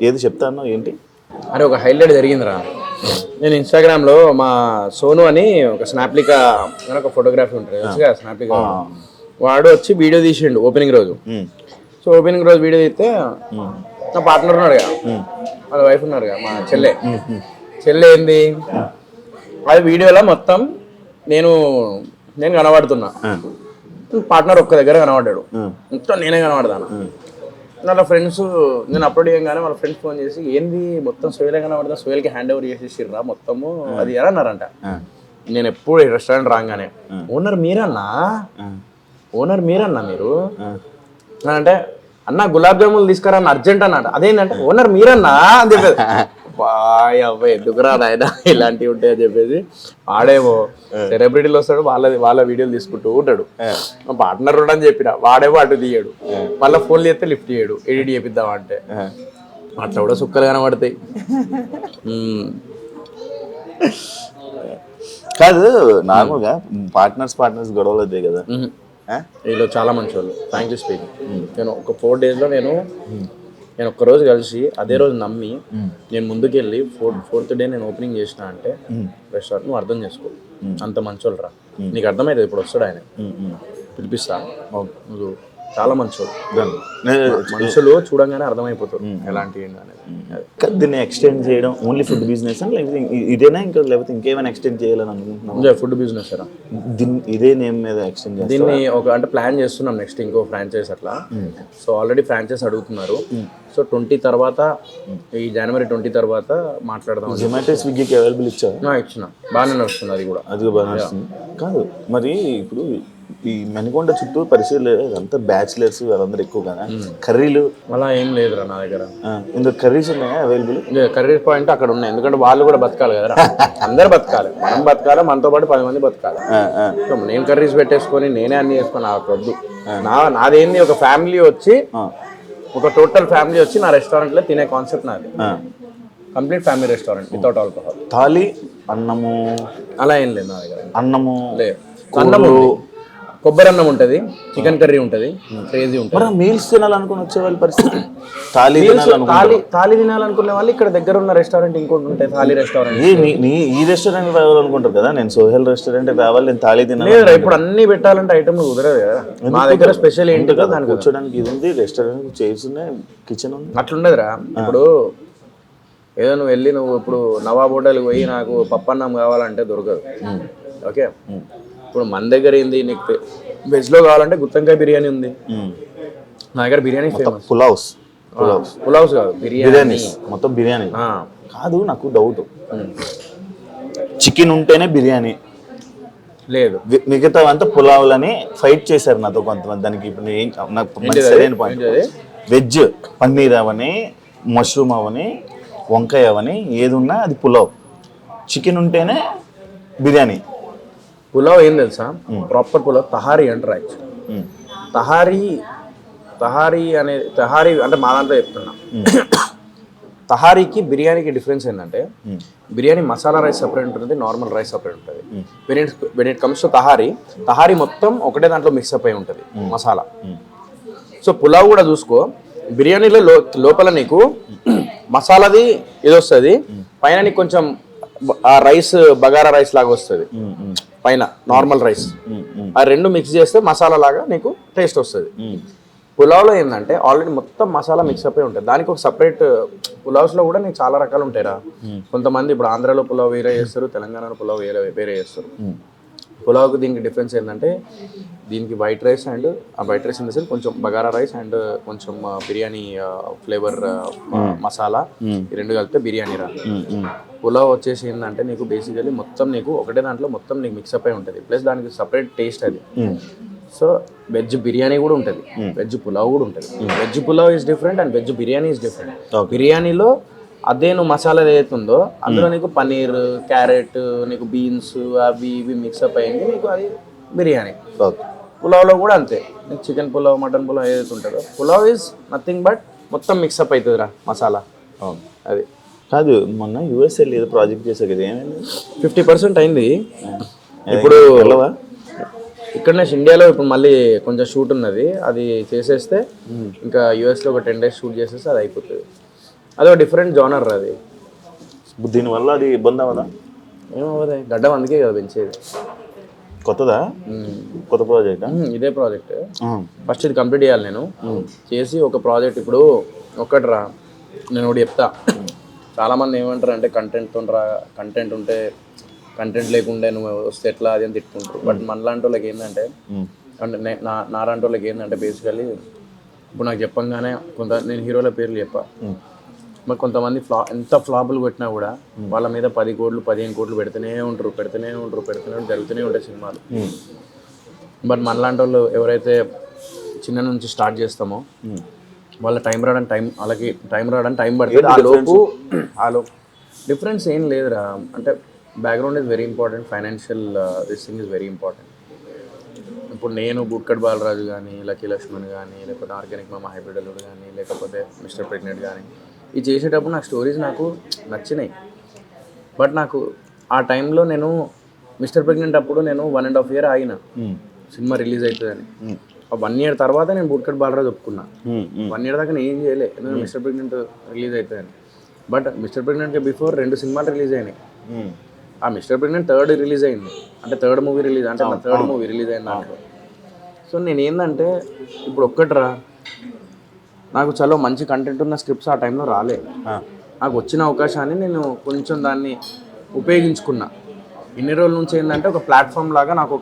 ఏది చెప్తాను ఏంటి? అరే ఒక హైలైట్ జరిగిందిరా. నేను ఇన్స్టాగ్రామ్లో మా సోను అని ఒక స్నాప్లికా అని ఒక ఫోటోగ్రఫీ ఉంటుంది తెలుసుగా, స్నాప్లికా వాడు వచ్చి వీడియో తీసిండు ఓపెనింగ్ రోజు. సో ఓపెనింగ్ రోజు వీడియో తీస్తే నా పార్ట్నర్ ఉన్నాడుగా, వాళ్ళ వైఫ్ ఉన్నారుగా, మా చెల్లె ఏంది అది వీడియోలో మొత్తం నేను కనబడుతున్నా, పార్ట్నర్ ఒక్క దగ్గర కనబడ్డాడు, మొత్తం నేనే కనబడతాను. వాళ్ళ ఫ్రెండ్స్ నేను అప్లోడ్ చేయగానే వాళ్ళ ఫ్రెండ్స్ ఫోన్ చేసి ఏంది మొత్తం సోయలే కనబడతా, సోయల్కి హ్యాండ్ ఓవర్ చేసేసిర్రా మొత్తము అది ఎలా అన్నారంట. నేను ఎప్పుడు రెస్టారెంట్ రాగానే ఓనర్ మీరన్నా మీరు అంటే అన్న గులాబ్ జాములు తీసుకురా అన్న అర్జెంట్ అన్నట్టు. అదేంటంటే ఓనర్ మీరన్నా అని చెప్పేది. బాయ్ అబ్బాయి ఎందుకురా నాయన ఇలాంటివి ఉంటాయని చెప్పేసి వాడేమో సెలబ్రిటీలు వస్తాడు, వాళ్ళ వీడియోలు తీసుకుంటూ ఉంటాడు. మా పార్ట్నర్ అని చెప్పిన వాడేమో అటు తీయడు, మళ్ళీ ఫోన్లు చేస్తే లిఫ్ట్ చేయడు, ఎడిట్ చేపిద్దామంటే అట్లా కూడా సుక్కలు కనబడతాయి. కాదు నార్మల్గా పార్ట్నర్స్ గొడవలు అవుతాయి కదా, వీళ్ళు చాలా మంచి వాళ్ళు ఫ్రాంక్లీ స్పీకింగ్. నేను ఒక 4 daysలో నేను ఒక్కరోజు కలిసి అదే రోజు నమ్మి నేను ముందుకెళ్ళి 4th day నేను ఓపెనింగ్ చేసిన అంటే రెస్టారెంట్ నువ్వు అర్థం చేసుకో, అంత మంచోళ్ళు రా, నీకు అర్థమవుతుంది. ఇప్పుడు వస్తాడు ఆయన పిలిపిస్తా, నువ్వు చాలా మంచోళ్ళు, మనుషులు చూడంగానే అర్థమైపోతారు ఎలాంటి అనేది. దీన్ని ఎక్స్టెండ్ చేయడం ఓన్లీ ఫుడ్ బిజినెస్ లేకపోతే ఇదేనా ఇంకా లేకపోతే ఇంకేమైనా ఎక్స్టెండ్ చేయాలని అనుకుంటున్నాం? ఫుడ్ బిజినెస్ రా, ఇదే నేమ్ మీద ఎక్స్టెండ్ చేయాలి. దీన్ని ఒక అంటే ప్లాన్ చేస్తున్నాం నెక్స్ట్ ఇంకో ఫ్రాంచైజ్ అట్లా. సో ఆల్రెడీ ఫ్రాంచైజ్ అడుగుతున్నారు. సో 20 తర్వాత ఈ January 20 తర్వాత మాట్లాడదాం. జొమాటో స్విగ్గీకి అవైలబుల్ ఇచ్చిన బాగానే నడుస్తుంది, అది కూడా బాగా నడుస్తుంది. కాదు మరి ఇప్పుడు ఈ మణికొండ చుట్టూ పరిస్థితులు అంతా బ్యాచిలర్స్ వాళ్ళందరూ ఎక్కువ కదా, కర్రీలు అలా ఏం లేదురా నా దగ్గర. ఇందులో కర్రీస్ ఉన్నాయా అవైలబుల్? కర్రీ పాయింట్ అక్కడ ఉన్నాయి, ఎందుకంటే వాళ్ళు కూడా బతకాలి కదా, అందరు బతకాలి, మనం బతకాలి, మనతో పాటు 10 మంది బతకాలి. నేను కర్రీస్ పెట్టేసుకొని నేనే అన్ని చేసుకొని నాకు వద్దు. నాదేంది ఒక ఫ్యామిలీ వచ్చి ఒక టోటల్ ఫ్యామిలీ వచ్చి నా రెస్టారెంట్లో తినే కాన్సెప్ట్ నాది. Complete family restaurant without alcohol. Thali అన్నము అలా ఏం లేదు నా దగ్గర. అన్నము లేదు, అన్నము కొబ్బరి అన్నం ఉంటుంది, చికెన్ కర్రీ ఉంటుంది, క్రేజీ ఉంటుంది. మీల్స్ తినాలనుకుని వచ్చే వాళ్ళ పరిస్థితి, థాలీ తినాలనుకునే వాళ్ళు ఇక్కడ దగ్గర ఉన్న రెస్టారెంట్ ఇంకోటి ఉంటాయి, థాలీ రెస్టారెంట్. ఈ రెస్టారెంట్ రావాలనుకుంటారు కదా, నేను సోహెల్ రెస్టారెంట్ రావాలి, నేను థాలీ తినాలి. ఇప్పుడు అన్ని పెట్టాలంటే ఐటమ్ కుదరదు కదా. మా దగ్గర స్పెషల్ ఏంటి కదా, దానికి కూర్చోడానికి ఇది ఉంది, రెస్టారెంట్ చైర్స్ ఉన్నాయి, కిచెన్ ఉంది. అట్లుండదురా. ఇప్పుడు ఏదో నువ్వు వెళ్ళి ఇప్పుడు నవాబ్ హోటల్కి పోయి నాకు పప్పన్నం కావాలంటే దొరకదు. ఓకే, ఇప్పుడు మన దగ్గర ఏంది, నీకు వెజ్లో కావాలంటే గుత్తంకాయ బిర్యానీ ఉంది, నా దగ్గర బిర్యానీ ఫేమస్. పులావ్స్ కాదు, బిర్యానీ మొత్తం బిర్యానీ కాదు. నాకు డౌట్, చికెన్ ఉంటేనే బిర్యానీ లేదు, మిగతా అంతా పులావులని ఫైట్ చేశారు నాతో కొంతమంది. దానికి ఇప్పుడు నాకు సరైన పాయింట్, వెజ్ పన్నీర్ అవని, మష్రూమ్ అవని, వంకాయ అవని ఏది ఉన్నా అది పులావ్, చికెన్ ఉంటేనే బిర్యానీ. పులావ్ ఏం తెలుసా, ప్రాపర్ పులావ్ తహారీ అంటారు యాక్చువల్లీ. తహారీ అంటే మా దాంట్లో చెప్తున్నా. తహారీకి బిర్యానీకి డిఫరెన్స్ ఏంటంటే బిర్యానీ మసాలా రైస్ సపరేట్ ఉంటుంది, నార్మల్ రైస్ సపరేట్ ఉంటుంది. When it comes to tahari మొత్తం ఒకటే దాంట్లో మిక్సప్ అయి ఉంటుంది మసాలా. సో పులావ్ కూడా చూసుకో, బిర్యానీలో లోపల నీకు మసాలాది ఇది వస్తుంది, పైన నీకు కొంచెం ఆ రైస్ బగారా రైస్ లాగా వస్తుంది, పైన నార్మల్ రైస్. ఆ రెండు మిక్స్ చేస్తే మసాలా లాగా నీకు టేస్ట్ వస్తుంది. పులావ్లో ఏంటంటే ఆల్రెడీ మొత్తం మసాలా మిక్సప్ అయి ఉంటుంది, దానికి ఒక సపరేట్. పులావ్స్లో కూడా నీకు చాలా రకాలు ఉంటాయిరా. కొంతమంది ఇప్పుడు ఆంధ్రాలో పులావ్ వేరే చేస్తారు, తెలంగాణలో పులావ్ వేరే చేస్తారు. పులావ్కి దీనికి డిఫరెన్స్ ఏంటంటే దీనికి వైట్ రైస్ అండ్ ఆ white rice in the sense కొంచెం బగారా రైస్ అండ్ కొంచెం బిర్యానీ ఫ్లేవర్ మసాలా, ఈ రెండు కలిపితే బిర్యానీ రా. పులావ్ వచ్చేసి ఏంటంటే నీకు బేసికలీ మొత్తం నీకు ఒకటే దాంట్లో మొత్తం నీకు మిక్సప్ అయి ఉంటుంది, ప్లస్ దానికి సపరేట్ టేస్ట్ అది. సో వెజ్ బిర్యానీ కూడా ఉంటుంది, వెజ్ పులావ్ కూడా ఉంటుంది. Veg pulao is different and veg biryani is different. బిర్యానీలో అదే నువ్వు మసాలా ఏదైతుందో అందులో నీకు పన్నీర్, క్యారెట్, నీకు బీన్స్ అవి ఇవి మిక్సప్ అయ్యింది, నీకు అది బిర్యానీ. పులావ్లో కూడా అంతే, నీకు చికెన్ పులావ్, మటన్ పులావ్ ఏదైతే ఉంటుందో పులావ్ ఈజ్ నథింగ్ బట్ మొత్తం మిక్సప్ అవుతుందిరా మసాలా. అది కాదు, మొన్న యూఎస్ఏ ఏదో ప్రాజెక్ట్ చేసా కదా, ఏమైంది? 50% అయింది. ఇప్పుడు ఇక్కడనే ఇండియాలో ఇప్పుడు మళ్ళీ కొంచెం షూట్ ఉన్నది, అది చేసేస్తే ఇంకా యూఎస్లో ఒక 10 days షూట్ చేసేస్తే అది అయిపోతుంది. అదో డిఫరెంట్ జోనర్ అది. దీనివల్ల అది ఇబ్బంది అవ్వదా? ఏమవ్వదు, గడ్డం అందుకే కదా పెంచేది. కొత్తదా? కొత్త ప్రాజెక్టా? ఇదే ప్రాజెక్ట్. ఫస్ట్ ఇది కంప్లీట్ చేయాలి నేను. చేసి ఒక ప్రాజెక్ట్ ఇప్పుడు ఒక్కటి నేను ఒకటి చెప్తా. చాలామంది ఏమంటారు అంటే కంటెంట్ ఉంటే కంటెంట్ లేకుండే నువ్వు వస్తే ఎట్లా అది అని తిట్టుకుంటారు. బట్ మనలాంటి వాళ్ళకి ఏంటంటే అంటే నాలాంటి వాళ్ళకి ఏంటంటే బేసికలీ ఇప్పుడు నాకు చెప్పంగానే నేను హీరోల పేర్లు చెప్పా, మరి కొంతమంది ఎంత ఫ్లాపులు కొట్టినా కూడా వాళ్ళ మీద 10 కోట్లు 15 కోట్లు పెడుతూనే ఉంటారు జరుగుతూనే ఉంటాయి సినిమాలు. బట్ మనలాంటి వాళ్ళు ఎవరైతే చిన్న నుంచి స్టార్ట్ చేస్తామో వాళ్ళ వాళ్ళకి టైం రావడానికి టైం పడుతుంది. ఆ లోపు డిఫరెన్స్ ఏం లేదురా. అంటే background is very important, financial this thing is very important. ఇప్పుడు నేను బుక్కడ్ బాలరాజు కానీ, లక్కీ లక్ష్మణ్ కానీ, లేకపోతే ఆర్గానిక్ మామ హైబ్రిడ్ అల్లుడు కానీ, లేకపోతే మిస్టర్ ప్రెగ్నెంట్ కానీ, ఇది చేసేటప్పుడు నాకు స్టోరీస్ నాకు నచ్చినాయి. బట్ నాకు ఆ టైంలో నేను మిస్టర్ ప్రెగ్నెంట్ అప్పుడు నేను 1.5 year ఆగిన సినిమా రిలీజ్ అవుతుందని. 1 year తర్వాత నేను బుక్కడ్ బాలరాజు ఒప్పుకున్నా. 1 year దాకా నేను ఏం చేయలే, ఎందుకంటే మిస్టర్ ప్రెగ్నెంట్ రిలీజ్ అవుతుందని. బట్ మిస్టర్ ప్రెగ్నెంట్కి బిఫోర్ 2 సినిమాలు రిలీజ్ అయినాయి. ఆ మిస్టర్ ప్రెగ్నెంట్ థర్డ్ రిలీజ్ అయింది, అంటే థర్డ్ మూవీ రిలీజ్ అయింది దాంట్లో. సో నేను ఏంటంటే ఇప్పుడు ఒక్కట్రా, నాకు చాలా మంచి కంటెంట్ ఉన్న స్క్రిప్ట్స్ ఆ టైంలో రాలే. నాకు వచ్చిన అవకాశాన్ని నేను కొంచెం దాన్ని ఉపయోగించుకున్నా. ఇన్ని రోజుల నుంచి ఏంటంటే ఒక ప్లాట్ఫామ్ లాగా నాకు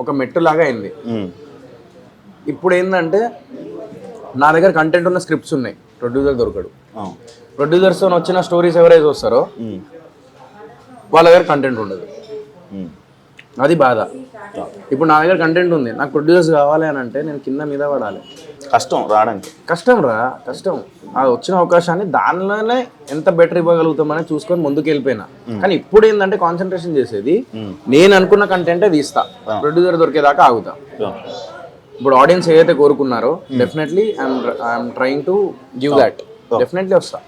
ఒక మెట్టు లాగా అయింది. ఇప్పుడు ఏంటంటే నా దగ్గర కంటెంట్ ఉన్న స్క్రిప్ట్స్ ఉన్నాయి, ప్రొడ్యూసర్ దొరకడు. ప్రొడ్యూసర్స్తో వచ్చిన స్టోరీస్ ఎవరైతే వస్తారో వాళ్ళ దగ్గర కంటెంట్ ఉండదు. అది బాధ. ఇప్పుడు నా దగ్గర కంటెంట్ ఉంది, నాకు ప్రొడ్యూసర్స్ కావాలి అని అంటే నేను కింద మీద పడాలి. కష్టం రావడానికి, కష్టం. అది వచ్చిన అవకాశాన్ని దానిలోనే ఎంత బెటర్ ఇవ్వగలుగుతామని చూసుకొని ముందుకు వెళ్ళిపోయినా. కానీ ఇప్పుడు ఏంటంటే కాన్సన్ట్రేషన్ చేసేది నేను అనుకున్న కంటెంటే తీస్తా, ప్రొడ్యూసర్ దొరికేదాకా ఆగుతా. ఇప్పుడు ఆడియన్స్ ఏదైతే కోరుకున్నారో definitely I'm trying to give that. Definitely వస్తా.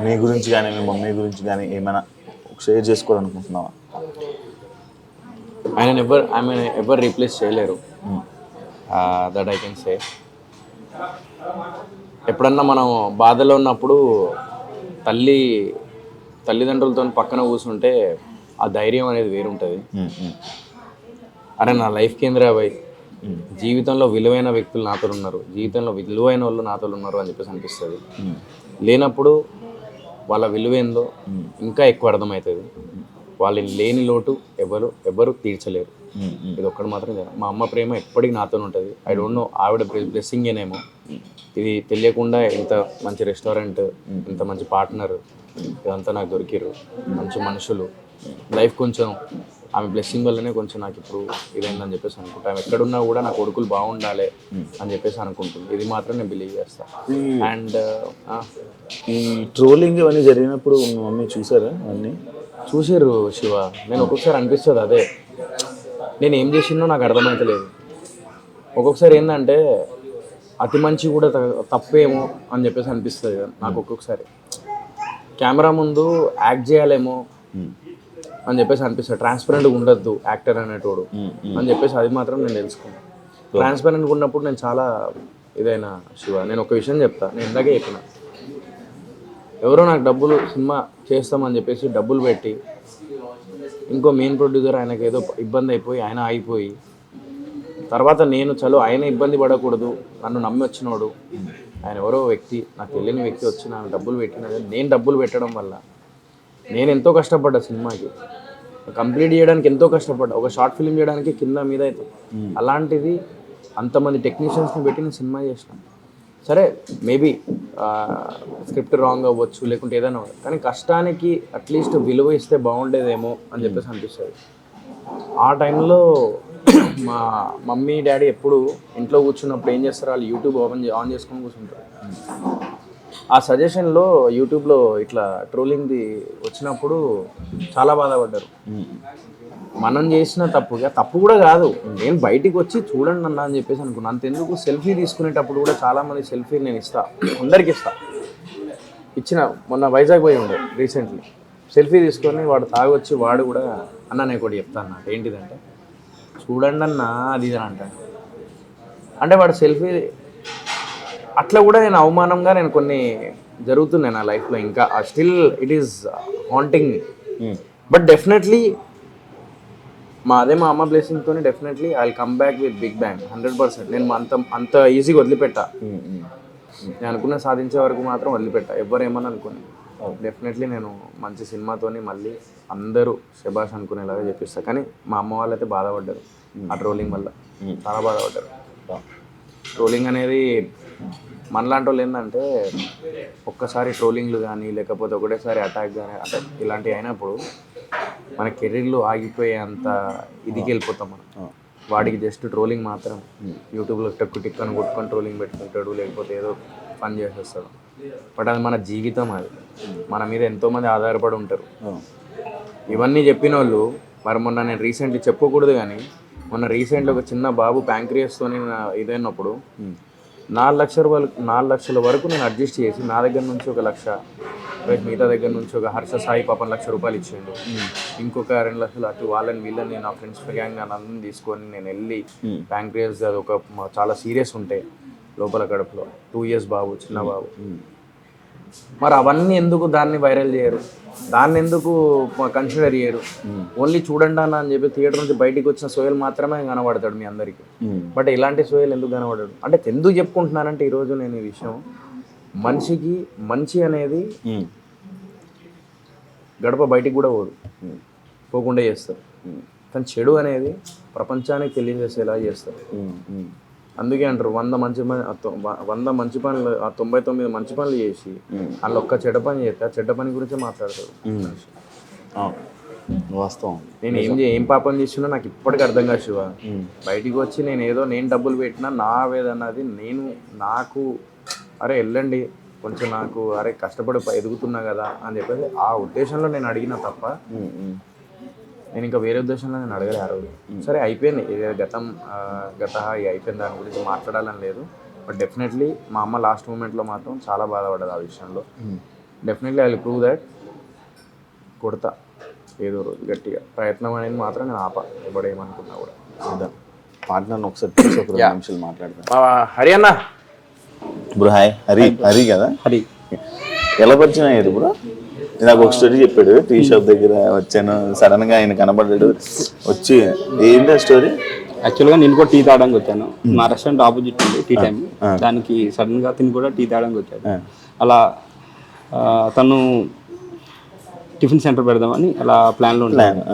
మీ గురించి కానీ మీ మమ్మీ గురించి కానీ ఏమైనా షేర్ చేసుకోవాలనుకుంటున్నావా? ఆయన ఎవరు రీప్లేస్ చేయలేరు, దట్ ఐ కెన్ సే. ఎప్పుడన్నా మనం బాధలో ఉన్నప్పుడు తల్లిదండ్రులతో పక్కన కూర్చుంటే ఆ ధైర్యం అనేది వేరుంటుంది. అరే నా లైఫ్ కేంద్ర పోయి జీవితంలో విలువైన వ్యక్తులు నాతో ఉన్నారు, జీవితంలో విలువైన వాళ్ళు నాతో ఉన్నారు అని చెప్పేసి అనిపిస్తుంది. లేనప్పుడు వాళ్ళ విలువేందో ఇంకా ఎక్కువ అర్థమవుతుంది. వాళ్ళు లేని లోటు ఎవరు తీర్చలేరు. ఇది ఒక్కటి మాత్రం మా అమ్మ ప్రేమ ఎప్పటికీ నాతో ఉంటుంది. ఐ డోంట్ నో ఆవిడ బ్లెస్సింగ్ ఏనేమో, ఇది తెలియకుండా ఇంత మంచి రెస్టారెంట్, ఇంత మంచి పార్ట్నర్, ఇదంతా నాకు దొరికిరు. మంచి మనుషులు, లైఫ్ కొంచెం ఆమె బ్లెస్సింగ్ వల్లనే కొంచెం నాకు ఇప్పుడు ఇదైందని చెప్పేసి అనుకుంటా. ఆమె ఎక్కడున్నా కూడా నా కొడుకులు బాగుండాలి అని చెప్పేసి అనుకుంటుంది. ఇది మాత్రం నేను బిలీవ్ చేస్తాను. అండ్ ఈ ట్రోలింగ్ ఇవన్నీ జరిగినప్పుడు మీ మమ్మీ చూసారా? అన్నీ చూసారు శివ. నేను ఒక్కొక్కసారి అనిపిస్తుంది అదే, నేను ఏం చేసినో నాకు అర్థమవుతలేదు. ఒక్కొక్కసారి ఏంటంటే అతి మంచి కూడా తప్పేమో అని చెప్పేసి అనిపిస్తుంది నాకు. ఒక్కొక్కసారి కెమెరా ముందు యాక్ట్ చేయాలేమో అని చెప్పేసి అనిపిస్తుంది. ట్రాన్స్పరెంట్గా ఉండద్దు యాక్టర్ అనేటోడు అని చెప్పేసి అది మాత్రం నేను తెలుసుకున్నాను. ట్రాన్స్పరెంట్గా ఉన్నప్పుడు నేను చాలా ఇదైనా శివ. నేను ఒక విషయం చెప్తా, నేను ఇందాకే చెప్పిన, ఎవరో నాకు డబ్బులు సినిమా చేస్తామని చెప్పేసి డబ్బులు పెట్టి ఇంకో మెయిన్ ప్రొడ్యూసర్ ఆయనకు ఏదో ఇబ్బంది అయిపోయి ఆయన ఆగిపోయి తర్వాత నేను ఆయన ఇబ్బంది పడకూడదు, నన్ను నమ్మి వచ్చినోడు ఆయన ఎవరో వ్యక్తి, నాకు తెలియని వ్యక్తి వచ్చి నాకు డబ్బులు పెట్టినది. నేను డబ్బులు పెట్టడం వల్ల నేను ఎంతో కష్టపడ్డా, సినిమాకి కంప్లీట్ చేయడానికి ఎంతో కష్టపడ్డా. ఒక షార్ట్ ఫిల్మ్ చేయడానికి కింద మీద అవుతుంది. అలాంటిది అంతమంది టెక్నీషియన్స్ని పెట్టి నేను సినిమా చేసిన. సరే మేబీ స్క్రిప్ట్ రాంగ్ అవ్వచ్చు, లేకుంటే ఏదైనా, కానీ కష్టానికి అట్లీస్ట్ విలువ ఇస్తే బాగుండేదేమో అని చెప్పేసి అనిపిస్తుంది. ఆ టైంలో మా మమ్మీ డాడీ ఎప్పుడు ఇంట్లో కూర్చున్నప్పుడు ఏం చేస్తారు, వాళ్ళు యూట్యూబ్ ఆన్ చేసుకొని కూర్చుంటారు. ఆ సజెషన్లో యూట్యూబ్లో ఇట్లా ట్రోలింగ్ది వచ్చినప్పుడు చాలా బాధపడ్డారు. మనం చేసిన తప్పు కూడా కాదు, నేను బయటికి వచ్చి చూడండి అన్న అని చెప్పేసి అనుకున్నాను. అంతెందుకు సెల్ఫీ తీసుకునేటప్పుడు కూడా చాలామంది సెల్ఫీ నేను అందరికి ఇచ్చిన. మొన్న వైజాగ్ పోయి ఉండే రీసెంట్లీ, సెల్ఫీ తీసుకొని వాడు తాగొచ్చి వాడు కూడా అన్న నేను కూడా చెప్తాను నాకు ఏంటిదంటే చూడండి అన్న అది ఇది అని అంటాడు. అంటే వాడు సెల్ఫీ అట్లా కూడా నేను అవమానంగా నేను కొన్ని జరుగుతున్నాయి నా లైఫ్లో ఇంకా still it is haunting but definitely మా అమ్మ బ్లెస్సింగ్తో definitely I will come back with big bang 100%. నేను అంత ఈజీగా వదిలిపెట్టా. నేను అనుకున్న సాధించే వరకు మాత్రం వదిలిపెట్టా, ఎవరు ఏమని అనుకుని. డెఫినెట్లీ నేను మంచి సినిమాతోని మళ్ళీ అందరూ శబాష్ అనుకునేలాగా చెప్పిస్తాను. కానీ మా అమ్మ వాళ్ళు అయితే బాధపడ్డారు ఆ ట్రోలింగ్ వల్ల, చాలా బాధపడ్డారు. ట్రోలింగ్ అనేది మనలాంటి వాళ్ళు ఏంటంటే ఒక్కసారి ట్రోలింగ్లు కానీ లేకపోతే ఒకటేసారి అటాక్ కానీ అంటే ఇలాంటివి అయినప్పుడు మన కెరీర్లో ఆగిపోయే అంత ఇదికి వెళ్ళిపోతాం మనం. వాడికి జస్ట్ ట్రోలింగ్ మాత్రం, యూట్యూబ్లో టిక్ అని కొట్టుకొని ట్రోలింగ్ పెట్టుకుంటాడు, లేకపోతే ఏదో పని చేసేస్తాడు. బట్ అది మన జీవితం, అది మన మీద ఎంతోమంది ఆధారపడి ఉంటారు. ఇవన్నీ చెప్పిన వాళ్ళు మరి మొన్న నేను రీసెంట్లీ చెప్పుకోకూడదు కానీ మొన్న రీసెంట్లీ ఒక చిన్న బాబు ప్యాంక్రియాస్తో ఇదైనప్పుడు 4 లక్షల వరకు నేను అడ్జస్ట్ చేసి నా దగ్గర నుంచి 1 లక్ష, మిగతా దగ్గర నుంచి ఒక హర్ష సాయి పాపం ₹1,00,000 ఇచ్చిండు. ఇంకొక 2 లక్షలు అటు వీళ్ళని నా ఫ్రెండ్స్ గ్యాంగ్ నన్ను తీసుకొని నేను వెళ్ళి ప్యాంక్రియాస్ అది ఒక చాలా సీరియస్ ఉంటే లోపల కడుపులో 2 years బాబు, చిన్న బాబు. మరి అవన్నీ ఎందుకు దాన్ని వైరల్ చేయరు, దాన్ని ఎందుకు కన్సిడర్ చేయరు? ఓన్లీ చూడండి అన్న అని చెప్పి థియేటర్ నుంచి బయటికి వచ్చిన సోయల్ మాత్రమే కనబడతాడు మీ అందరికీ. బట్ ఇలాంటి సోయల్ ఎందుకు కనబడాడు అంటే ఎందుకు చెప్పుకుంటున్నానంటే ఈరోజు నేను ఈ విషయం, మనిషికి మంచి అనేది గడప బయటికి కూడా పోకుండా చేస్తారు, కానీ చెడు అనేది ప్రపంచానికి తెలియజేసేలా చేస్తారు. అందుకే అంటారు 100 మంచి పనులు 99 మంచి పనులు చేసి వాళ్ళు ఒక్క చెడ్డ పని చేస్తే చెడ్డ పని గురించే మాట్లాడతారు. వాస్తవం. నేను ఏం పాపం చేసినా నాకు ఇప్పటికీ అర్థం కాదు శివ. బయటికి వచ్చి నేను డబ్బులు పెట్టినా నా ఆవేదన్నది నాకు అరే వెళ్ళండి కొంచెం నాకు అరే కష్టపడి ఎదుగుతున్నా కదా అని చెప్పేసి ఆ ఉద్దేశంలో నేను అడిగిన తప్ప నేను ఇంకా వేరే ఉద్దేశంలో నేను అడగలే ఆ రోజు. సరే అయిపోయింది, గత అయిపోయింది, దాని గురించి మాట్లాడాలని లేదు. బట్ డెఫినెట్లీ మా అమ్మ లాస్ట్ మూమెంట్లో మాత్రం చాలా బాధపడ్డది ఆ విషయంలో. Definitely I will prove that. కొడతా ఏదో రోజు గట్టిగా, ప్రయత్నం అనేది మాత్రం నేను ఎవడేమనుకున్నా కూడా. పార్ట్నర్ ఒకసారి మాట్లాడతాను. హరి అన్న బ్రో, హాయ్. హరి కదా? హరి ఎలా పరిచయం అయ్యారు బ్రో? నాకు ఒక స్టోరీ చెప్పాడు, టీ షాప్ దగ్గర వచ్చాను, సడన్ గా ఆయన కనబడ్డాడు, వచ్చి ఏంటి ఆ స్టోరీ? యాక్చువల్గా నేను కూడా టీ తాగడానికి వచ్చాను, మా రెస్టారెంట్ ఆపోజిట్ ఉంది టీ టైం, దానికి సడన్ గా తిని కూడా టీ తాగడానికి వచ్చాడు. అలా తను టిఫిన్ సెంటర్ పెడదామని అలా ప్లాన్లో ఉన్నాను.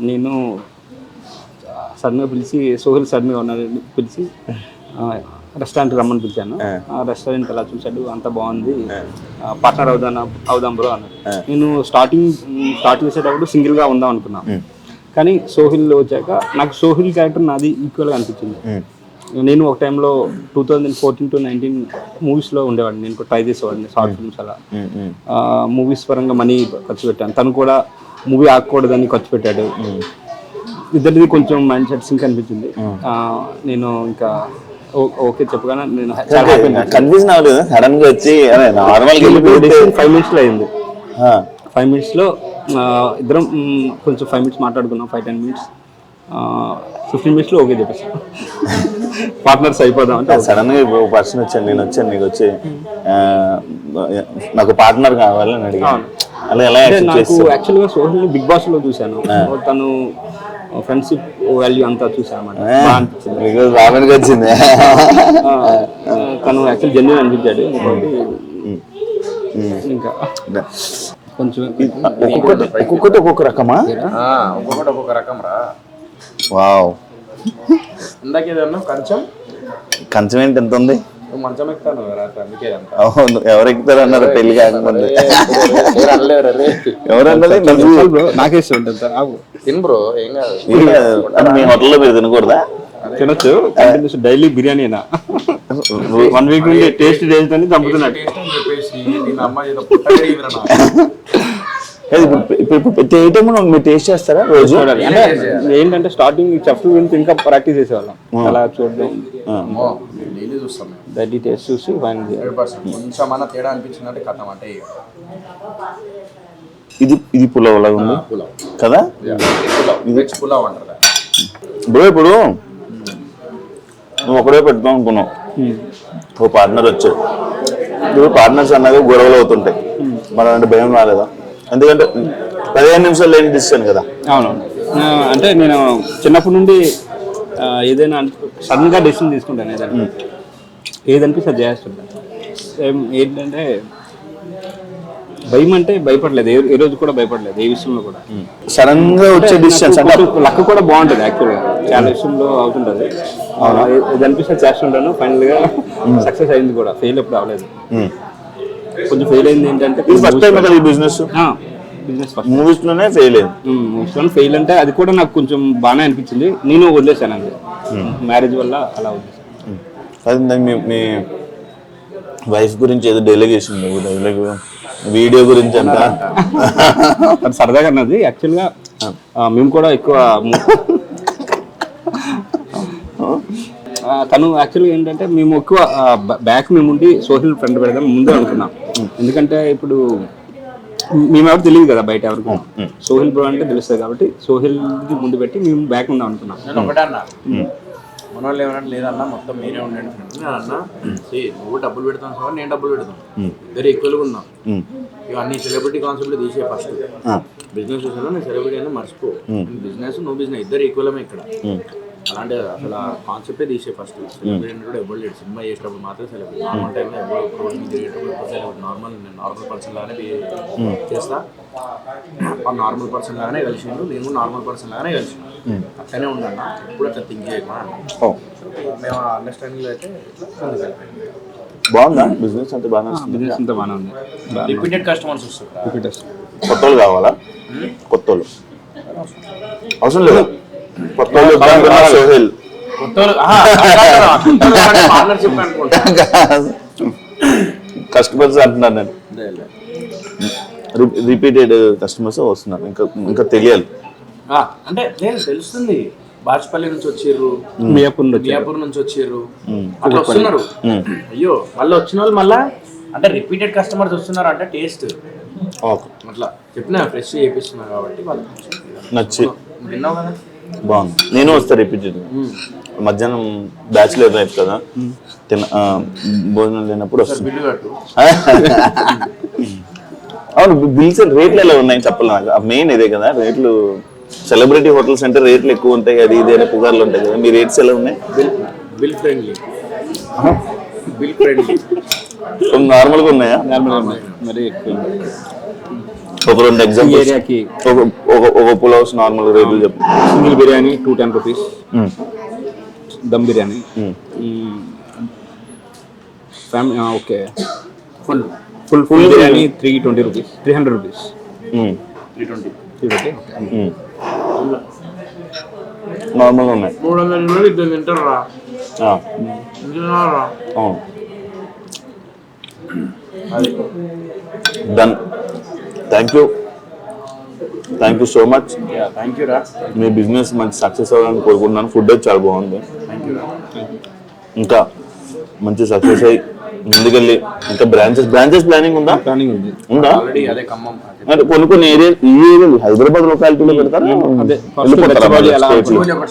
నేను సడన్గా పిలిచి సోహెల్ సడన్గా ఉన్నాడు పిలిచి రెస్టారెంట్కి రమ్మని పిలిచాను. ఆ రెస్టారెంట్ అలా చూశాడు, అంత బాగుంది, పార్ట్నర్ అవుదాం బ్రో అన్నాడు. నేను స్టార్టింగ్ చేసేటప్పుడు సింగిల్గా ఉందాం అనుకున్నాను, కానీ సోహిల్ వచ్చాక నాకు సోహిల్ క్యారెక్టర్ నాది ఈక్వల్గా అనిపించింది. నేను ఒక టైంలో 2014 to 19 మూవీస్లో ఉండేవాడిని, నేను ట్రై చేసేవాడిని షార్ట్ ఫిల్మ్స్ అలా. మూవీస్ పరంగా మనీ ఖర్చు పెట్టాను, తను కూడా మూవీ ఆగకూడదని ఖర్చు పెట్టాడు. ఇద్దరిది కొంచెం మైండ్ సెట్ సింక్ అనిపించింది. నేను ఇంకా ఓకే చెప్పగానే నేను కన్ఫ్యూజన్ అవ్వలేదు, సడన్ గా వచ్చి 5 minutes అయింది. 5 minutes ఇద్దరం కొంచెం 5 minutes మాట్లాడుకున్నాం, 5-10 minutes, 15 minutes ఓకే చెప్పేసి పార్ట్నర్స్ అయిపోదాం అంటే. సడన్ గా ఒక పర్సన్ వచ్చాను, నేను వచ్చాను, నీకు వచ్చి నాకు పార్ట్నర్ కావాలని అడిగాను. అలా ఎలా నాకు యాక్చువల్గా సోహెల్ని బిగ్ బాస్ లో చూశాను, తను ఫ్రెండ్షిప్ వాల్యూ అంతా చూసాను అన్నమాట, వచ్చింది. తను యాక్చువల్ జెన్యూన్ అనిపించాడు. ఇంకా కొంచెం ఒక్కొక్కటి ఒక్కొక్క రకమా? ఒక్కొక్కటి ఒక్కొక్క రకం రా. వావ్. ఇందాక ఏదన్నా కంచం ఏంటి ఎంత ఉంది? మంచం ఎక్కుతాను. అవును, ఎవరు ఎక్కుతారు అన్నారు పెళ్లి కాకముందు? ఎవరన్నది నాకే ఇష్టం ఉంటుంది. తిను బ్రో, ఏం కాదు. మీ హోటల్లో మీరు తినకూడదా? తినొచ్చు, డైలీ బిర్యానీనా 1 week నుండి టేస్ట్ అని చంపుతున్నాడు. మీరు టేస్ట్ చేస్తారా రోజు? అంటే ఏంటంటే స్టార్టింగ్ చెఫ్ వెళ్తే ఇంకా ప్రాక్టీస్ చేసేవాళ్ళం, అలా చూడడం డైలీ టేస్ట్ చూసి కొంచెం తేడా అనిపించినట్టు కథం అంటే ఇది పులావ్ లాగా ఉంది కదా? పులావ్ అంటారు బ్రో. ఇప్పుడు నువ్వు ఒకడే పెడతాం అనుకున్నావు, ఓ పార్ట్నర్ వచ్చాడు. ఇప్పుడు పార్ట్నర్స్ అన్నాక గొడవలు అవుతుంటాయి, మన అంటే భయం రాలేదా? ఎందుకంటే 15 నిమిషాలు ఏం డిసిషన్ కదా. అవునవును. అంటే నేను చిన్నప్పటి నుండి ఏదైనా సడన్గా డెసిషన్ తీసుకుంటాను. ఏదనిపిస్తే అది చేస్తుంటాను. ఏంటంటే భయం అంటే భయపడలేదు, ఏ రోజు కూడా భయపడలేదు, ఏ విషయంలో కూడా. సడన్ గా వచ్చే డిసిషన్స్ అంటే లక్ కూడా బాగుంటుంది యాక్చువల్గా, చాలా విషయంలో అవుతుంటుంది. ఇది అనిపిస్తే చేస్తుంటాను. ఫైనల్గా సక్సెస్ అయింది కూడా, ఫెయిల్ ఎప్పుడు అవ్వలేదు. కొంచెం ఫెయిల్ అయింది ఏంటంటే ఫస్ట్ టైం కదా ఈ బిజినెస్ ఫస్ట్ మూవీస్ లోనే ఫెయిల్ అయింది. మూవీస్ లో ఫెయిల్ అంటే అది కూడా నాకు కొంచెం బాగానే అనిపించింది. నేను వదిలేసాను అండి, మ్యారేజ్ వల్ల అలా వదిలేసాను. అది మీ వైఫ్ గురించి ఏదో డెలిగేషన్ వీడియో గురించి అంట అది సరదాగా అన్నది. యాక్చువల్గా మేము కూడా ఎక్కువ తను యాక్చువల్గా ఏంటంటే మేము ఎక్కువ బ్యాక్ మేము ఉండి సోహిల్ ఫ్రెండ్ పెడదాం ముందే అనుకున్నాం. ఎందుకంటే ఇప్పుడు మేము ఎవరు తెలియదు కదా బయట ఎవరికి, సోహిల్ బ్రో అంటే తెలుస్తుంది కాబట్టి సోహిల్కి ముందు పెట్టి మేము బ్యాక్ ఉందాం అనుకున్నాం. నేను ఒకటే అన్నా, మన వాళ్ళు ఏమన్నా లేదన్నా మొత్తం మీరే ఉండండి నేను అన్నా. నువ్వు డబ్బులు పెడతాను సార్, నేను డబ్బులు పెడతాను, ఇద్దరు ఈక్వల్గా ఉందాం. ఇవన్నీ సెలబ్రిటీ కాన్సెప్ట్ తీసే ఫస్ట్. బిజినెస్ చూసాను నేను సెలబ్రిటీ అయినా మర్చిపో, బిజినెస్ నువ్వు బిజినెస్ ఇద్దరు ఈక్వలమే ఇక్కడ. అలాంటి అసలు ఆ కాన్సెప్టే తీసే ఫస్ట్. సెలబ్రిటీ కూడా ఎవరు లేడు, సినిమా చేసేటప్పుడు మాత్రం సెలబ్రిటీ, నార్మల్ టైంలో ఎవరు తిరిగేటప్పుడు ఎప్పుడు సెలబ్రిటీ. నేను నార్మల్ పర్సన్ లాగానే చేస్తా, ఆ నార్మల్ పర్సన్ లాగానే కలిసిండు, నేను నార్మల్ పర్సన్ లాగానే కలిసిండు. అట్లనే ఉండన్నా, ఎప్పుడు అట్లా థింక్ చేయకుండా అన్నా. మేము అండర్స్టాండింగ్ అయితే బాగుందా బిజినెస్? అంతా బాగా బిజినెస్ అంతా బాగానే ఉంది. రిపీటెడ్ కస్టమర్స్ వస్తారు. కొత్త వాళ్ళు కావాలా? కొత్త వాళ్ళు అవసరం లేదా? కొత్త సోహెల్ పార్ట్నర్షిప్ అనుకుంటా, కస్టమర్స్ అంటున్నాను నేను. రిపీటెడ్ కస్టమర్స్ వస్తున్నారు, ఇంకా తెలియాలి అంటే తెలుస్తుంది. బాజ్పల్లి నుంచి వచ్చిర్రు, మియాపూర్ నుంచి వచ్చిర్రు, అట్లా వస్తున్నారు. అయ్యో మళ్ళీ వచ్చిన వాళ్ళు మళ్ళా అంటే రిపీటెడ్ కస్టమర్స్ వస్తున్నారు అంటే టేస్ట్ అట్లా చెప్పిన ఫ్రెష్ చేపిస్తున్నారు కాబట్టి వాళ్ళు నచ్చి విన్నావు కదా. బాగుంది. నేను వస్తా రిపీటెడ్. మధ్యాహ్నం బ్యాచులర్ లైఫ్ కదా, భోజనం లేనప్పుడు వస్తుంది. బిల్లు కట్టు. అవును, బిల్స్ రేట్లు ఎలా ఉన్నాయి చెప్పాలి నాకు. మెయిన్ ఇదే కదా రేట్లు. సెలబ్రిటీ హోటల్స్ అంటే రేట్లు ఎక్కువ ఉంటాయి, అది ఇదే పుకార్లు ఉంటాయి కదా. మీ రేట్స్ ఎలా ఉన్నాయి? బిల్ ఫ్రెండ్లీ, బిల్ ఫ్రెండ్లీ నార్మల్గా ఉన్నాయా? మరి ఎక్కువ ఒక 2 ఎగ్జాంపుల్ ఏరియాకి ఒక పులావ్స్ నార్మల్ రేట్లు చెప్పు. Single biryani 210 rupees, dum biryani okay, full biryani 320 rupees, 300 rupees, 320 నార్మల్గా ఉన్నాయి. 300 ఇద్దరు తింటారా? అవును. Done. Thank you so much. Thank you రా. మీ బిజినెస్ మంచి సక్సెస్ అవ్వాలని కోరుకుంటున్నాను. ఫుడ్ అయితే చాలా బాగుంది. థ్యాంక్ యూ రా. ఇంకా మంచి సక్సెస్ అయ్యి ముందుకెళ్ళి ఇంకా బ్రాంచెస్ ప్లానింగ్ ఉందా? ప్లానింగ్ ఉంది. ఉందా? అదే ఖమ్మం అంటే కొన్ని ఏరియాలు హైదరాబాద్ లొకాలిటీలో పెడతారా?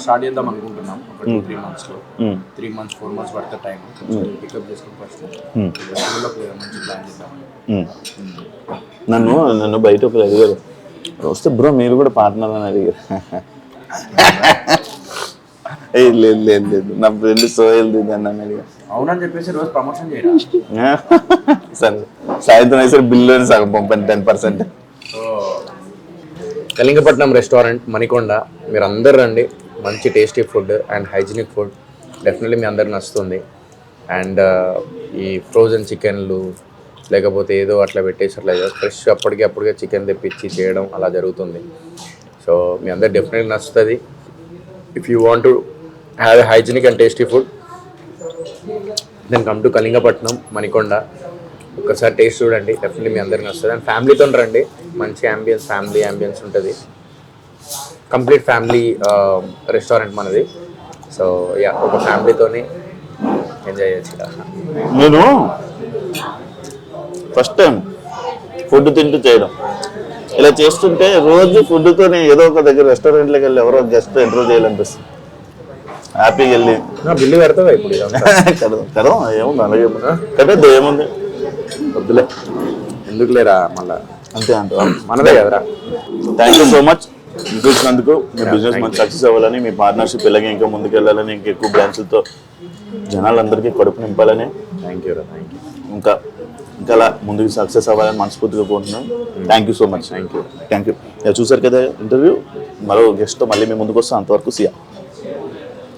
స్టార్ట్ చేద్దాం అనుకుంటున్నాం. 3 months లో 3 months 4 months పడితే టైం పికప్ చేసుకుని ఫస్ట్ మంచి ప్లాన్ చేద్దాం. నన్ను బయట ఒకరు అడిగారు, వస్తే బ్రో మీరు కూడా పార్ట్నర్ అని అడిగారు. లేదు నా ఫ్రెండ్ సోహెల్ దిద్దాన్ని అడిగారు. అవునని చెప్పేసి రోజు ప్రమోషన్ చేయడం. సరే సాయంత్రం అయితే బిల్లు సగం పంపండి 10%. సో కళింగపట్నం రెస్టారెంట్ మణికొండ, మీరు అందరు రండి. మంచి tasty food and hygienic food definitely మీ అందరికి నచ్చుతుంది. అండ్ ఈ ఫ్రోజన్ చికెన్లు లేకపోతే ఏదో అట్లా పెట్టేసి అట్లా ఫ్రెష్ అప్పటికే చికెన్ తెప్పించి చేయడం అలా జరుగుతుంది. సో మీ అందరికి డెఫినెట్లీ నచ్చుతుంది. If you want to have a hygienic and tasty food then come to Kalingapatnam Manikonda. ఒకసారి టేస్ట్ చూడండి, డెఫినెట్లీ మీ అందరికి నచ్చుతుంది. అండ్ ఫ్యామిలీతో రండి, మంచి ఫ్యామిలీ అంబియన్స్ ఉంటుంది. కంప్లీట్ ఫ్యామిలీ రెస్టారెంట్ మనది. సో యా, ఒక ఫ్యామిలీతోని ఎంజాయ్ చేయొచ్చు. నేను ఫస్ట్ టైం ఫుడ్ తింటూ చేయడం, ఇలా చేస్తుంటే రోజు ఫుడ్తోనే ఏదో ఒక దగ్గర రెస్టారెంట్లోకి వెళ్ళి ఎవరో గెస్ట్ ఇంటర్వ్యూ చేయాలనిపిస్తుంది. హ్యాపీగా వెళ్ళి నా బిల్లు కడతావా ఇప్పుడు ఇదంతా? కదా ఏముంది అలాగే కదా ఏముంది వద్దులే, ఎందుకు లేరా మళ్ళా, అంతే అంట. మనదే కదరా. థ్యాంక్ యూ సో మచ్ మీకు ఇచ్చినందుకు. మీ బిజినెస్ మంచి సక్సెస్ అవ్వాలని, మీ పార్ట్నర్షిప్ ఇలాగే ఇంకా ముందుకు వెళ్ళాలని, ఇంకా ఎక్కువ బ్రాంచ్లతో జనాలందరికీ కడుపు నింపాలని, థ్యాంక్ యూ రా, థ్యాంక్ యూ. ఇంకా ఇంకా అలా ముందుకు సక్సెస్ అవ్వాలని మనస్ఫూర్తిగా కోరుతున్నాను. Thank you so much. Thank you. చూసారు కదా ఇంటర్వ్యూ. మరో గెస్ట్తో మళ్ళీ మీ ముందుకు వస్తాం. అంతవరకు సియా.